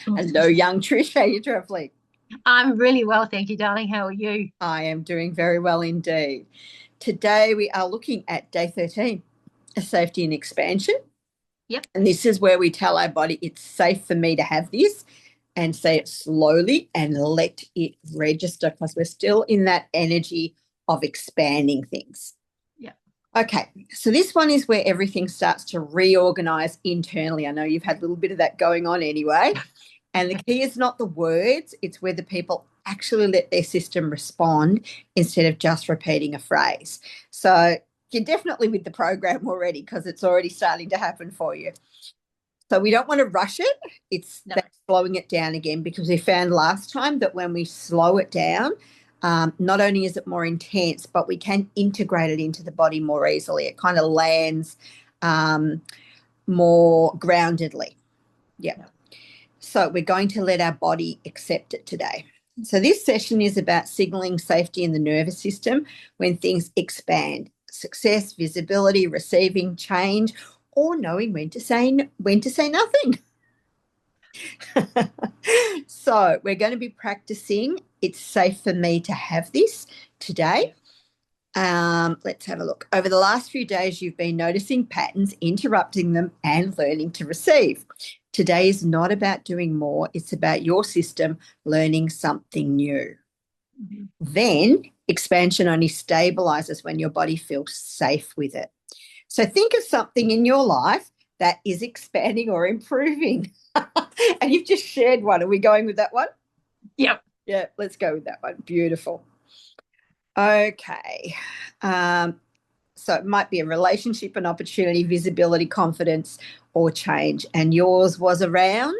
Hello, young Trish. How are you traveling? I'm really well, thank you, darling. How are you? I am doing very well indeed. Today we are looking at day 13, safety and expansion. Yep. And this is where we tell our body it's safe for me to have this and say it slowly and let it register because we're still in that energy of expanding things. Yep. Okay, so this one is where everything starts to reorganize internally. I know you've had a little bit of that going on anyway. And the key is not the words, it's whether people actually let their system respond instead of just repeating a phrase. So you're definitely with the program already because it's already starting to happen for you. So we don't want to rush it. It's No. that slowing it down again because we found last time that when we slow it down, not only is it more intense, but we can integrate it into the body more easily. It kind of lands more groundedly. Yeah. No. So we're going to let our body accept it today. So this session is about signaling safety in the nervous system when things expand. Success, visibility, receiving change, or knowing when to say nothing. So we're going to be practicing. It's safe for me to have this today. Yes. Let's have a look. Over the last few days, you've been noticing patterns, interrupting them, and learning to receive. Today is not about doing more, it's about your system learning something new. Mhm. Then expansion only stabilizes when your body feels safe with it. So think of something in your life that is expanding or improving. And you've just shared one. Are we going with that one? Yep. Yeah, let's go with that one. Beautiful. Okay. Um, so it might be a relationship, an opportunity, visibility, confidence, or change. And yours was around?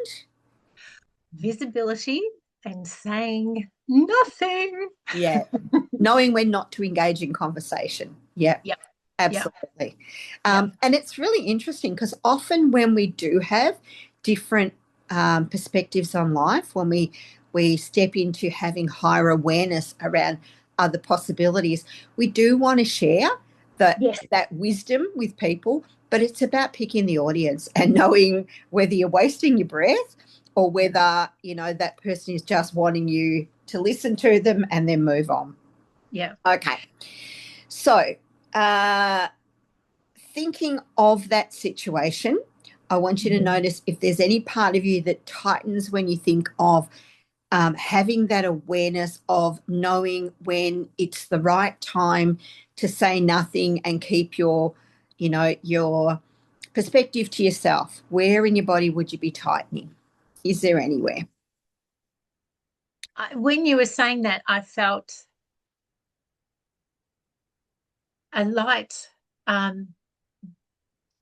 Visibility and saying nothing. Yeah. Knowing when not to engage in conversation. Yeah, Yep. Yep. absolutely. Yep. And it's really interesting because often when we do have different perspectives on life, when we step into having higher awareness around other possibilities, we do want to share Yes. that wisdom with people, but it's about picking the audience and knowing whether you're wasting your breath or whether, that person is just wanting you to listen to them and then move on. Yep. Okay. So, uh, thinking of that situation, I want you to notice if there's any part of you that tightens when you think of having that awareness of knowing when it's the right time to say nothing and keep your perspective to yourself. Where in your body would you be tightening? Is there anywhere? When you were saying that, I felt a light, um,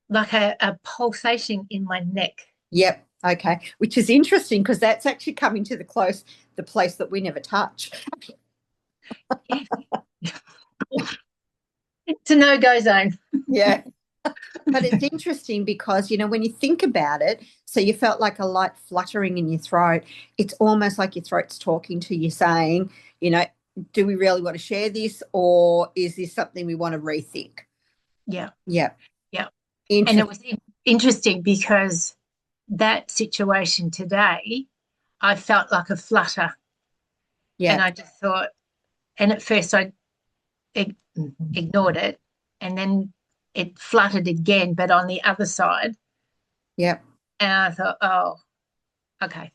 like a pulsation in my neck. Yep. Okay. Which is interesting because that's actually coming to the place that we never touch. Yes. It's a no-go zone. Yeah. But it's interesting because, when you think about it, so you felt like a light fluttering in your throat. It's almost like your throat's talking to you saying, you know, do we really want to share this or is this something we want to rethink? Yeah. Yeah. Yeah. And it Interesting. was interesting because that situation today, I felt like a flutter. And Yeah. I just thought, and at first I ig- ignored it. And then it fluttered again, but on the other side. Yeah. And I thought, oh, okay.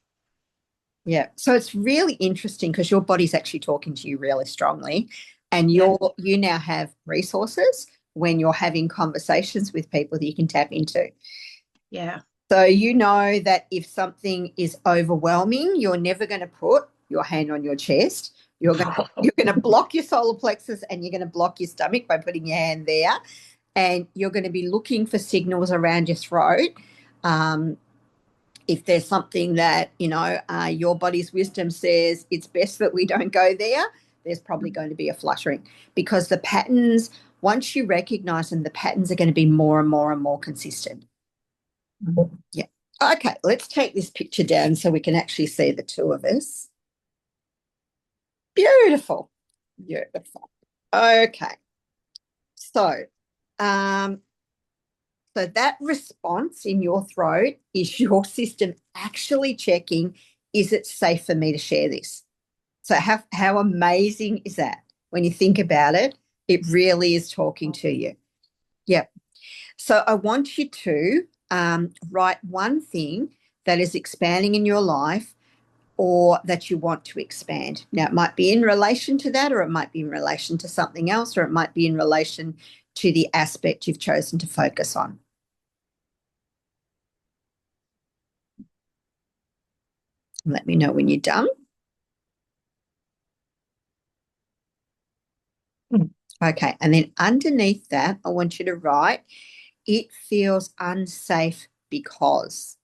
Yeah. So it's really interesting because your body's actually talking to you really strongly and Yeah. you now have resources when you're having conversations with people that you can tap into. Yeah. So you know that if something is overwhelming, you're never going to put your hand on your chest. You're going to block your solar plexus and you're going to block your stomach by putting your hand there, and you're going to be looking for signals around your throat. Um, if there's something that your body's wisdom says it's best that we don't go there, there's probably going to be a fluttering because the patterns. Once you recognize them, the patterns are going to be more and more and more consistent. Yeah. Okay, let's take this picture down so we can actually see the two of us. Beautiful. Beautiful. Okay. So, um, So that response in your throat is your system actually checking, is it safe for me to share this? So how amazing is that? When you think about it, it really is talking to you. Yep. So I want you to write one thing that is expanding in your life or that you want to expand. Now, it might be in relation to that, or it might be in relation to something else, or it might be in relation to the aspect you've chosen to focus on. Let me know when you're done. Okay, and then underneath that, I want you to write, it feels unsafe because.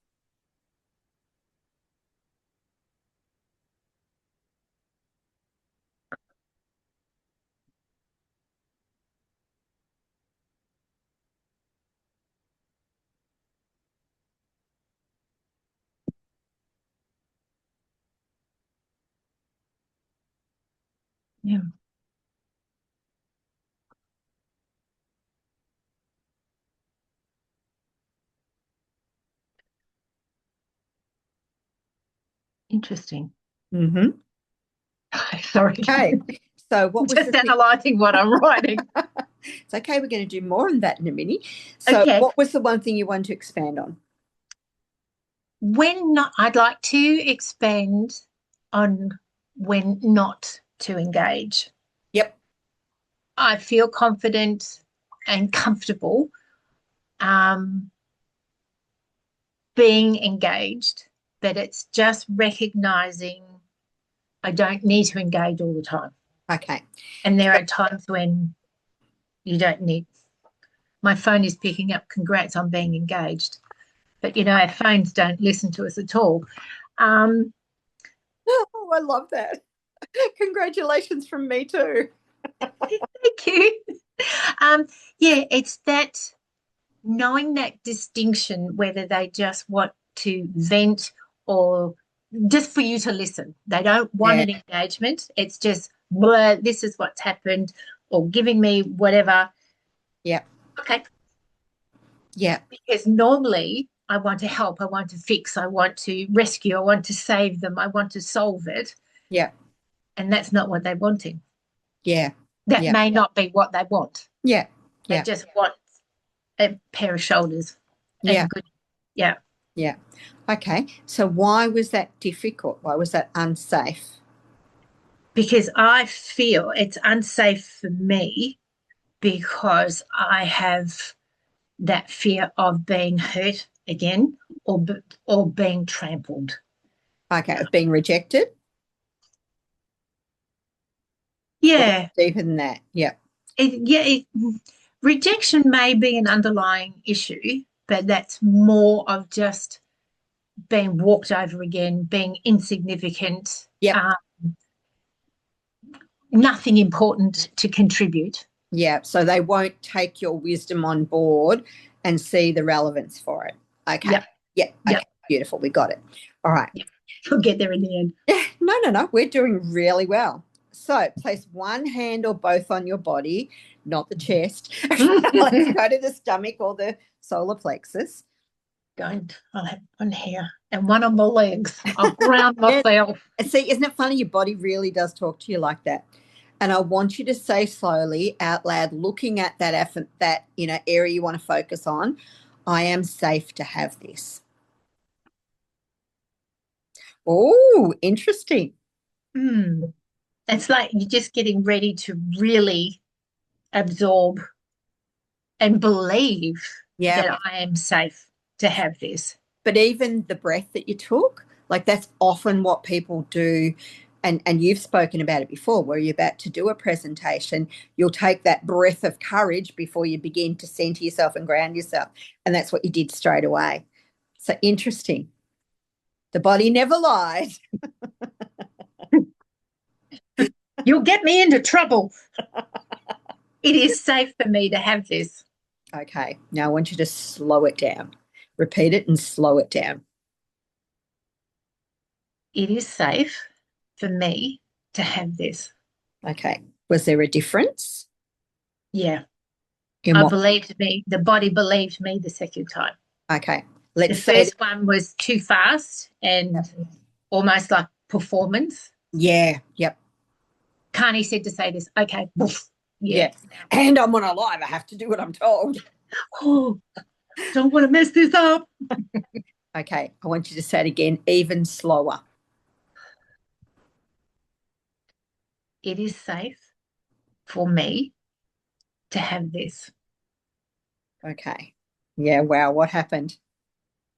Yeah. Interesting. Mm-hmm. Sorry. Okay, so what was Just analysing what I'm writing. It's okay, we're going to do more on that in a minute. So Okay. what was the one thing you wanted to expand on? I'd like to expand on when not to engage. Yep. I feel confident and comfortable being engaged, but it's just recognizing I don't need to engage all the time. Okay. And there are times when you don't need. My phone is picking up, congrats on being engaged. But, our phones don't listen to us at all. Oh, I love that. Congratulations from me too. Thank you. Yeah, it's that knowing that distinction, whether they just want to vent or just for you to listen. They don't want an engagement. It's just, blah, this is what's happened, or giving me whatever. Yeah. Okay. Yeah. Because normally I want to help, I want to fix, I want to rescue, I want to save them, I want to solve it. Yeah. And that's not what they're wanting. Yeah. That Yeah. may not be what they want. Yeah. They Yeah. just want a pair of shoulders. Yeah. Good. Yeah. Yeah. Okay. So why was that difficult? Why was that unsafe? Because I feel it's unsafe for me because I have that fear of being hurt again or being trampled. Okay. Of being rejected? Yeah. Deeper than that. Yeah. Rejection may be an underlying issue, but that's more of just being walked over again, being insignificant, Yep. nothing important to contribute. Yeah. So they won't take your wisdom on board and see the relevance for it. Okay. Yep. Yeah. Okay. Yep. Beautiful. We got it. All right. Yep. We'll get there in the end. Yeah. No. We're doing really well. So place one hand or both on your body, not the chest. Let's go to the stomach or the solar plexus. I'll have one here and one on my legs. I'll ground myself. See, isn't it funny? Your body really does talk to you like that. And I want you to say slowly out loud, looking at that area you want to focus on, I am safe to have this. Oh, interesting. It's like you're just getting ready to really absorb and believe that I am safe to have this. But even the breath that you took, like that's often what people do. And you've spoken about it before, where you're about to do a presentation, you'll take that breath of courage before you begin to center yourself and ground yourself. And that's what you did straight away. So interesting. The body never lies. You'll get me into trouble. It is safe for me to have this. Okay. Now I want you to slow it down. Repeat it and slow it down. It is safe for me to have this. Okay. Was there a difference? Yeah. In I what? believed me. The body believed me the second time. Okay. The Let's say, first one was too fast and almost like performance. yeah, yep, Carney said to say this. Okay. Woof. yeah. And I'm on a live. I have to do what I'm told. Oh, don't want to mess this up. Okay. I want you to say it again, even slower. It is safe for me to have this. Okay. Yeah. Wow. What happened?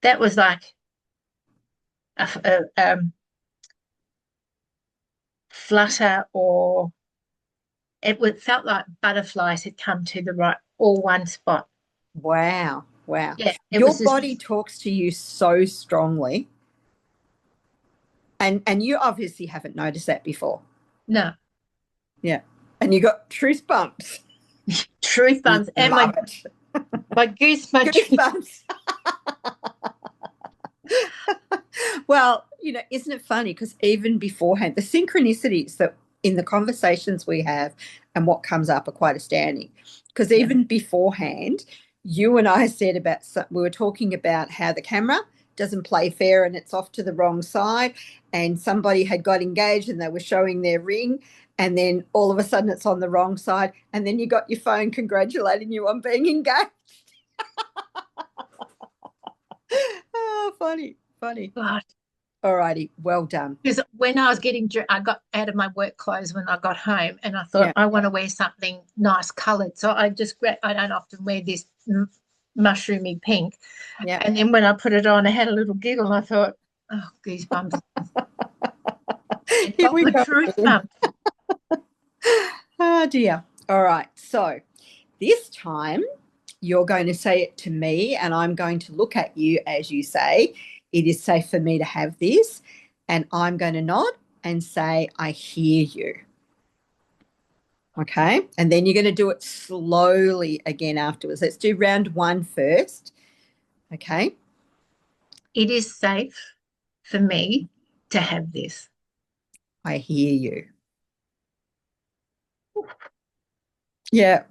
That was like a flutter, or felt like butterflies had come to the right, all one spot. Wow. Wow. Yeah, it Your was just, body talks to you so strongly. And you obviously haven't noticed that before. no, Yeah. And you got truth bumps. truth bumps and Love it. my goosebumps. Goosebumps. Well, isn't it funny? Because even beforehand, the synchronicities that in the conversations we have and what comes up are quite astounding. Because even beforehand, you and I said we were talking about how the camera doesn't play fair and it's off to the wrong side. And somebody had got engaged and they were showing their ring. And then all of a sudden it's on the wrong side. And then you got your phone congratulating you on being engaged. Oh, funny. God. All righty, well done. Because when I was I got out of my work clothes when I got home, and I thought, I want to wear something nice coloured. So I don't often wear this mushroomy pink. Yeah. And then when I put it on, I had a little giggle, and I thought, oh, goosebumps. Here we go. Truth bump. Oh, dear. All right. So this time you're going to say it to me, and I'm going to look at you as you say, it is safe for me to have this. And I'm going to nod and say, I hear you. Okay. And then you're going to do it slowly again afterwards. Let's do round 1 first. Okay. It is safe for me to have this. I hear you. Yeah.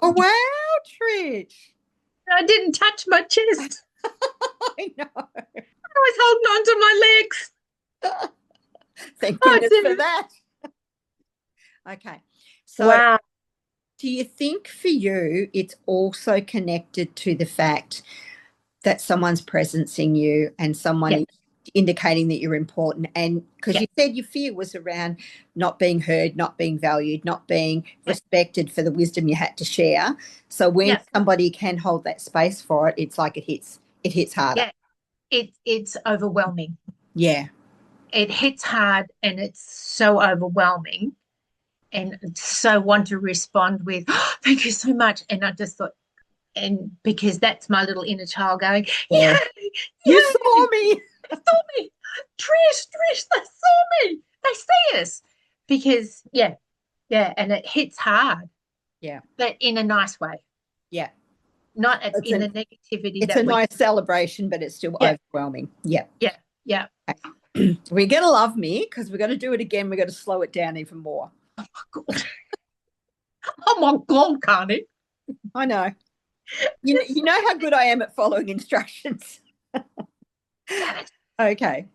Oh, wow, Trish. I didn't touch my chest. I know. I was holding on to my legs. Thank goodness for that. Okay. So wow. do you think for you it's also connected to the fact that someone's presencing you and someone is indicating that you're important? And because you said your fear was around not being heard, not being valued, not being respected for the wisdom you had to share. So when somebody can hold that space for it, it's like it hits harder. Yeah. It's overwhelming. Yeah. It hits hard, and it's so overwhelming, and so want to respond with, oh, thank you so much. And I just thought, and because that's my little inner child going, yeah, you saw me. They saw me. Trish, they saw me. They see us. Because, and it hits hard. Yeah. But in a nice way. Yeah. Not in the negativity. It's a nice celebration, but it's still overwhelming. Yeah. Yeah. Yeah. We're going to love me because we're going to do it again. We're going to slow it down even more. Oh, my God. Oh, my God, Carney. I know. You know how good I am at following instructions. Okay.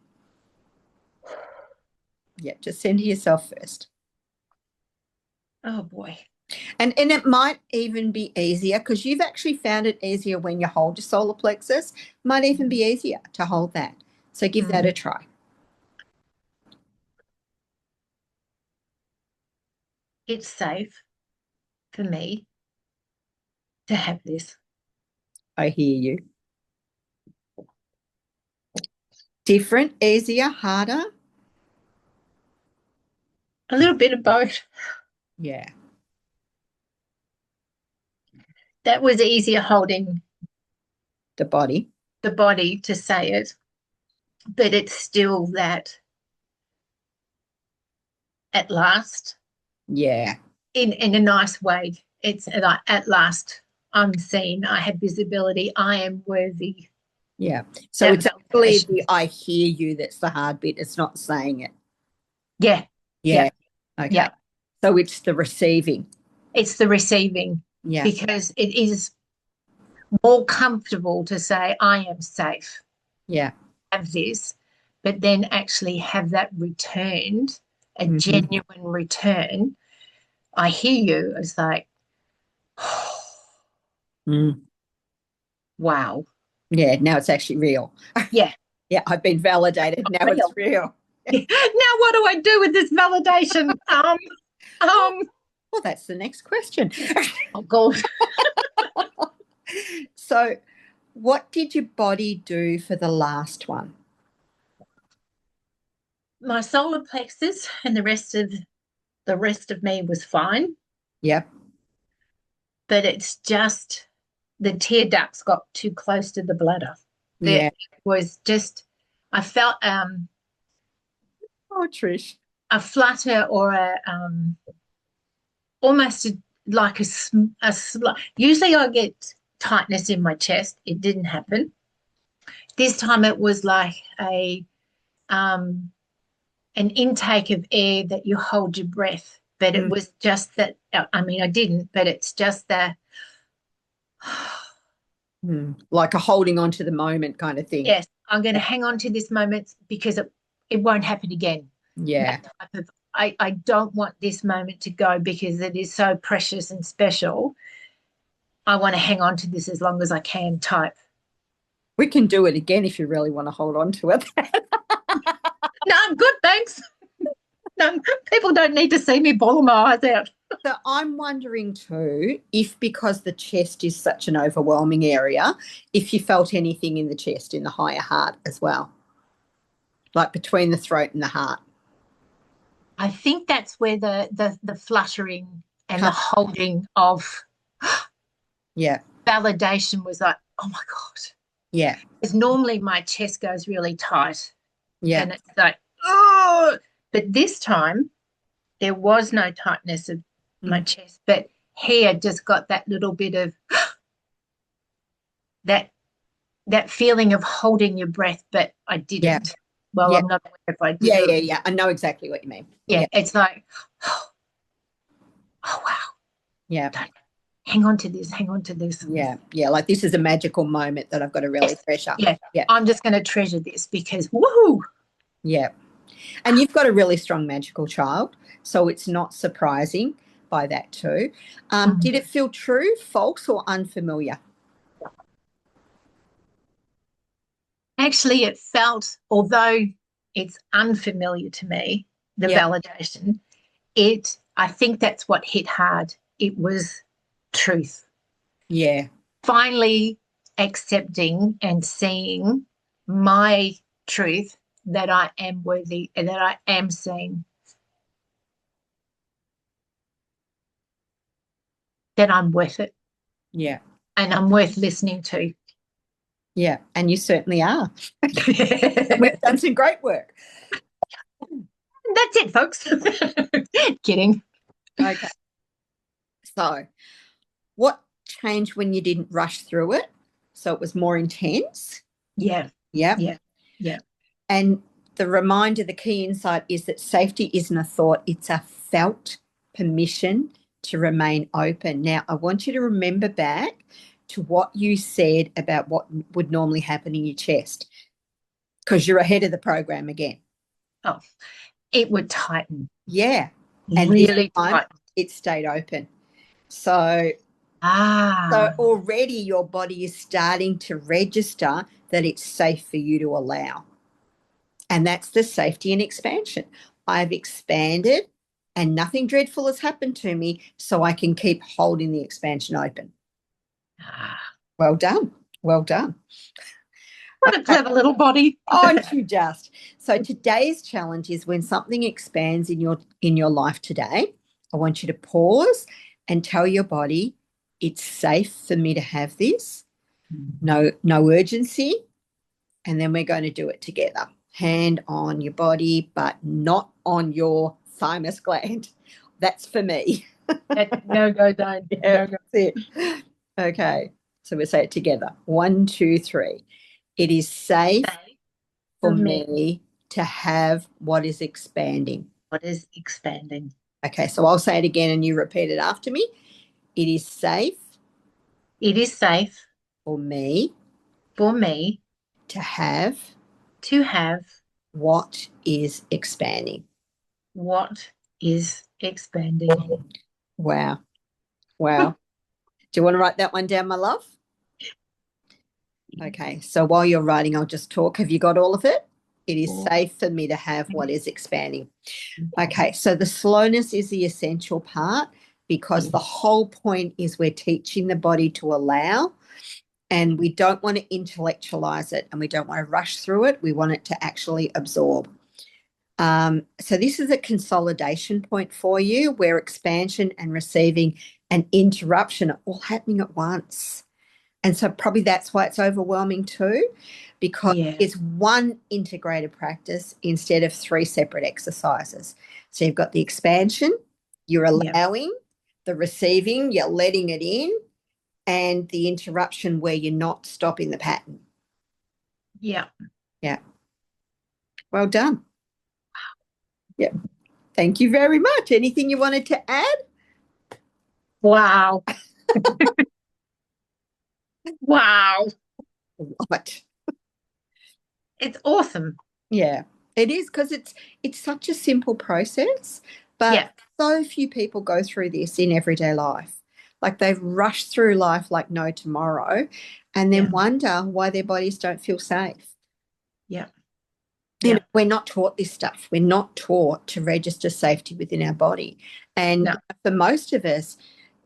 Yeah, just center yourself first. Oh, boy. And it might even be easier because you've actually found it easier when you hold your solar plexus. Might even be easier to hold that. So give that a try. It's safe for me to have this. I hear you. Different, easier, harder? A little bit of both. Yeah. That was easier holding the body to say it, but it's still that at last. Yeah. In a nice way. It's like, at last I'm seen, I have visibility, I am worthy. Yeah. So it's actually the I hear you that's the hard bit. It's not saying it. Yeah. Yeah. Okay. Yeah. So it's the receiving. It's the receiving. Yeah. because it is more comfortable to say, I am safe, Yeah. have this, but then actually have that returned, a Mhm. genuine return. I hear you. It's like, Mm. wow. Yeah. Now it's actually real. Yeah. Yeah. I've been validated. Now it's real. Now what do I do with this validation? Well, that's the next question. Oh God. So, what did your body do for the last one? My solar plexus and the rest of me was fine, Yep. but it's just the tear ducts got too close to the bladder. Yeah. It was just, I felt Oh, Trish. a flutter or almost like usually I get tightness in my chest. It didn't happen. This time it was like um, an intake of air that you hold your breath, but it was just that, I mean, I didn't, but it's just the, Like a holding on to the moment kind of thing. yes, I'm going to hang on to this moment because it won't happen again. Yeah. That type of, I don't want this moment to go because it is so precious and special. I want to hang on to this as long as I can type. We can do it again if you really want to hold on to it. No, I'm good, thanks. No, people don't need to see me bawling my eyes out. So I'm wondering too, if because the chest is such an overwhelming area, if you felt anything in the chest, in the higher heart as well, like between the throat and the heart. I think that's where the fluttering and the holding of Yeah. validation was like, oh my God. Yeah. Because normally my chest goes really tight. Yeah. And it's like, oh, but this time there was no tightness of my chest, but here just got that little bit of that feeling of holding your breath, but I didn't. Yeah. Well, Yeah. I'm not aware if I did. Yeah, yeah, yeah. I know exactly what you mean. Yeah, it's like, oh wow. Yeah. Hang on to this, hang on to this. Yeah. Yeah. Like this is a magical moment that I've got to really treasure. Yeah. Yeah. I'm just going to treasure this because woohoo. Yeah. And you've got a really strong magical child, so it's not surprising by that too. Did it feel true, false, or unfamiliar? Actually, it felt, although it's unfamiliar to me, the validation, I think that's what hit hard. It was truth. Yeah. Finally accepting and seeing my truth that I am worthy and that I am seen, that I'm worth it. Yeah. And I'm worth listening to. Yeah. And you certainly are. We've done some great work. That's it, folks. Kidding. Okay. So, what changed when you didn't rush through it? So it was more intense? Yeah. Yeah. Yeah. Yeah. And the reminder, the key insight is that safety isn't a thought, it's a felt permission to remain open. Now, I want you to remember back to what you said about what would normally happen in your chest, because you're ahead of the program again. Oh, it would tighten. Yeah. And really tighten. It stayed open. So already your body is starting to register that it's safe for you to allow. And that's the safety and expansion. I've expanded and nothing dreadful has happened to me, so I can keep holding the expansion open. Well done. Well done. What a clever little body. Aren't you just? So today's challenge is when something expands in your life today, I want you to pause and tell your body, it's safe for me to have this. No urgency. And then we're going to do it together. Hand on your body, but not on your thymus gland. That's for me. No go, don't. Yeah, that's it. Okay. So we'll say it together. 1, 2, 3. It is safe for me to have what is expanding. What is expanding? Okay, so I'll say it again and you repeat it after me. it is safe It is safe for me for me to have to have what is expanding. what is expanding. Wow. Wow. Do you want to write that one down, my love? Okay. So while you're writing, I'll just talk. Have you got all of it? It is safe for me to have what is expanding. Okay. So the slowness is the essential part because the whole point is we're teaching the body to allow, and we don't want to intellectualize it and we don't want to rush through it. We want it to actually absorb. So this is a consolidation point for you where expansion and receiving and interruption are all happening at once. And so probably that's why it's overwhelming too, because it's one integrated practice instead of 3 separate exercises. So you've got the expansion, you're allowing, the receiving, you're letting it in, and the interruption where you're not stopping the pattern. Yeah. Yeah. Well done. Yeah. Thank you very much. Anything you wanted to add? Wow. Wow. What? It's awesome. Yeah, it is, because it's such a simple process, but so few people go through this in everyday life. Like they've rushed through life like no tomorrow and then wonder why their bodies don't feel safe. Yeah. You know, we're not taught this stuff. We're not taught to register safety within our body. And for most of us,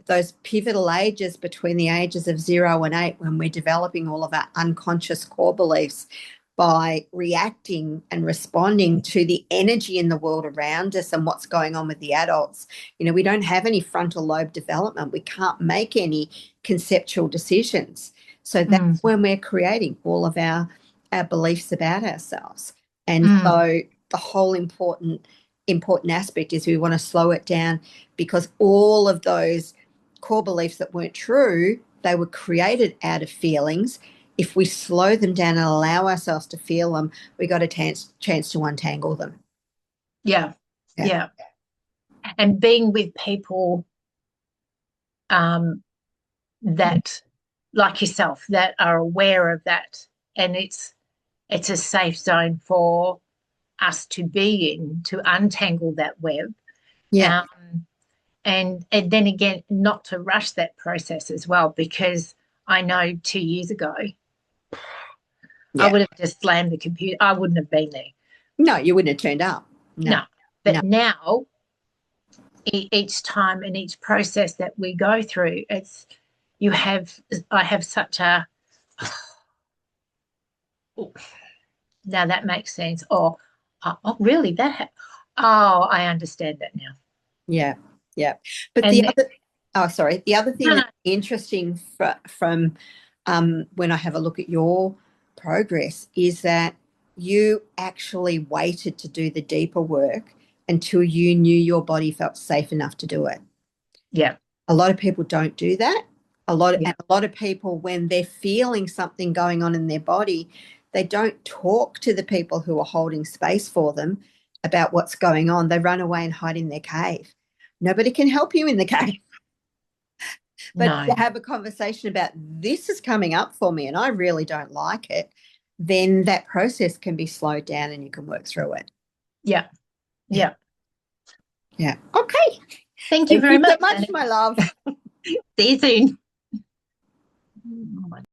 those pivotal ages between the ages of 0 and 8, when we're developing all of our unconscious core beliefs by reacting and responding to the energy in the world around us and what's going on with the adults. You know, we don't have any frontal lobe development. We can't make any conceptual decisions. So that's when we're creating all of our beliefs about ourselves. And so the whole important aspect is we want to slow it down, because all of those core beliefs that weren't true, they were created out of feelings. If we slow them down and allow ourselves to feel them, we got a chance to untangle them. Yeah. And being with people that, like yourself, that are aware of that, and it's a safe zone for us to be in, to untangle that web. Yeah. And then again, not to rush that process as well, because I know 2 years ago, I would have just slammed the computer. I wouldn't have been there. No, you wouldn't have turned up. No. But now, each time and each process that we go through, I have such a, now that makes sense. Oh, really? I understand that now. Yeah. But the other thing that's interesting from when I have a look at your progress is that you actually waited to do the deeper work until you knew your body felt safe enough to do it. Yeah. A lot of people don't do that. And a lot of people, when they're feeling something going on in their body, they don't talk to the people who are holding space for them about what's going on. They run away and hide in their cave. Nobody can help you in the cave. But to have a conversation about, this is coming up for me and I really don't like it, then that process can be slowed down and you can work through it. Yeah. Okay. Thank you very much. Thank you so much, my love. See you soon.